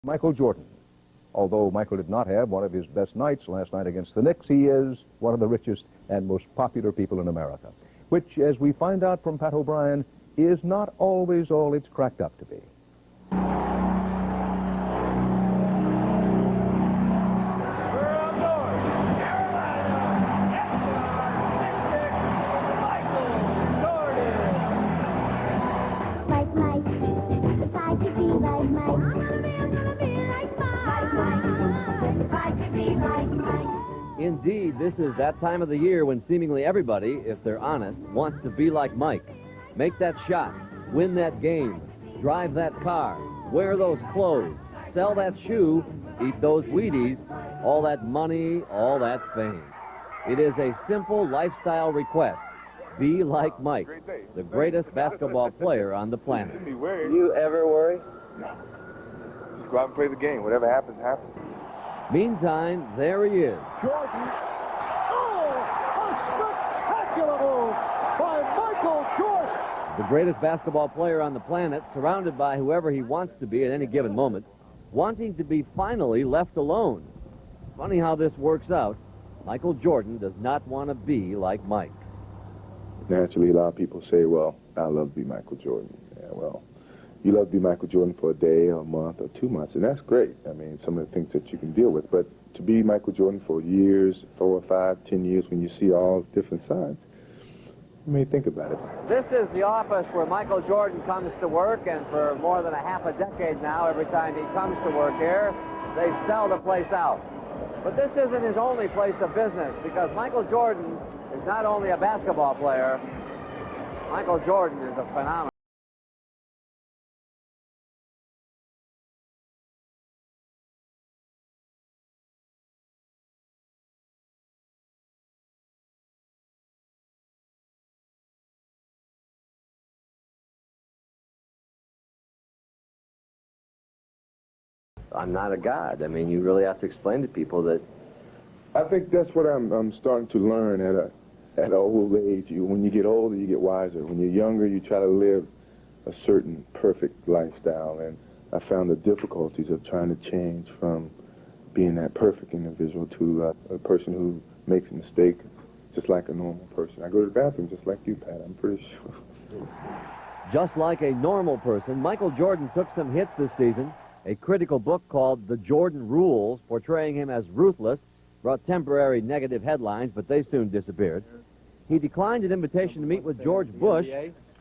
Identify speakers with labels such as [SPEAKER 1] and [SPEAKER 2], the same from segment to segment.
[SPEAKER 1] Michael Jordan. Although Michael did not have one of his best nights last night against the Knicks, he is one of the richest and most popular people in America, which, as we find out from Pat O'Brien, is not always all it's cracked up to be.
[SPEAKER 2] Indeed, this is that time of the year when seemingly everybody, if they're honest, wants to be like Mike. Make that shot, win that game, drive that car, wear those clothes, sell that shoe, eat those Wheaties, all that money, all that fame. It is a simple lifestyle request. Be like Mike, the greatest basketball player on the planet.
[SPEAKER 3] Do you ever worry? No. Just go out and play the game. Whatever happens, happens.
[SPEAKER 2] Meantime, there he is.
[SPEAKER 4] Jordan. Oh, a spectacular move by Michael Jordan.
[SPEAKER 2] The greatest basketball player on the planet, surrounded by whoever he wants to be at any given moment, wanting to be finally left alone. Funny how this works out. Michael Jordan does not want to be like Mike.
[SPEAKER 5] Naturally, a lot of people say, well, I love to be Michael Jordan. Yeah, well, you love to be Michael Jordan for a day or a month or 2 months, and that's great. I mean, some of the things that you can deal with. But to be Michael Jordan for years, 4 or 5, 10 years, when you see all different sides, you may think about it.
[SPEAKER 2] This is the office where Michael Jordan comes to work, and for more than a half a decade now, every time he comes to work here, they sell the place out. But this isn't his only place of business, because Michael Jordan is not only a basketball player, Michael Jordan is a phenomenon. I'm not a god. I mean, you really have to explain to people that.
[SPEAKER 5] I think that's what I'm starting to learn at an old age. When you get older, you get wiser. When you're younger, you try to live a certain perfect lifestyle. And I found the difficulties of trying to change from being that perfect individual to a person who makes a mistake just like a normal person. I go to the bathroom just like you, Pat, I'm pretty sure.
[SPEAKER 2] Just like a normal person, Michael Jordan took some hits this season. A critical book called The Jordan Rules, portraying him as ruthless, brought temporary negative headlines, but they soon disappeared. He declined an invitation to meet with George Bush,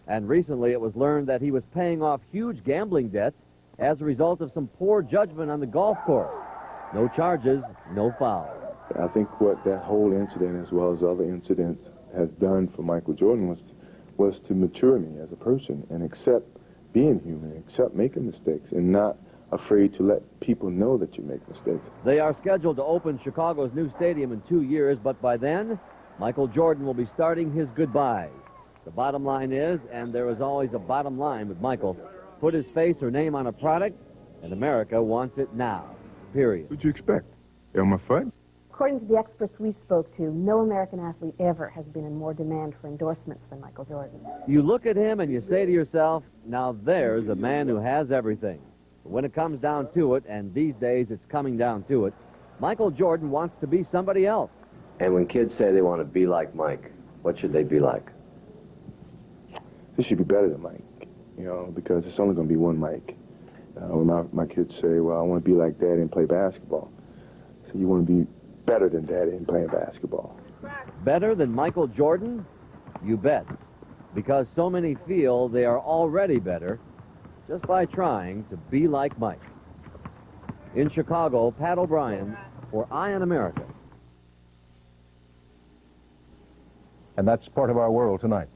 [SPEAKER 2] and recently it was learned that he was paying off huge gambling debts as a result of some poor judgment on the golf course. No charges, no fouls.
[SPEAKER 5] I think what that whole incident, as well as other incidents, has done for Michael Jordan was to mature me as a person and accept being human, accept making mistakes, and not afraid to let people know that you make mistakes.
[SPEAKER 2] They are scheduled to open Chicago's new stadium in 2 years, but by then, Michael Jordan will be starting his goodbyes. The bottom line is, and there is always a bottom line with Michael, put his face or name on a product, and America wants it now, period.
[SPEAKER 5] What'd you expect? Elmer Fudd?
[SPEAKER 6] According to the experts we spoke to, no American athlete ever has been in more demand for endorsements than Michael Jordan.
[SPEAKER 2] You look at him and you say to yourself, now there's a man who has everything. But when it comes down to it, and these days it's coming down to it, Michael Jordan wants to be somebody else.
[SPEAKER 7] And when kids say they want to be like Mike, what should they be like?
[SPEAKER 5] This should be better than Mike, you know, because it's only going to be one Mike. When my kids say, well, I want to be like Daddy and play basketball. So you want to be better than Daddy and playing basketball.
[SPEAKER 2] Better than Michael Jordan? You bet. Because so many feel they are already better just by trying to be like Mike. In Chicago, Pat O'Brien for Eye on America.
[SPEAKER 1] And that's part of our world tonight.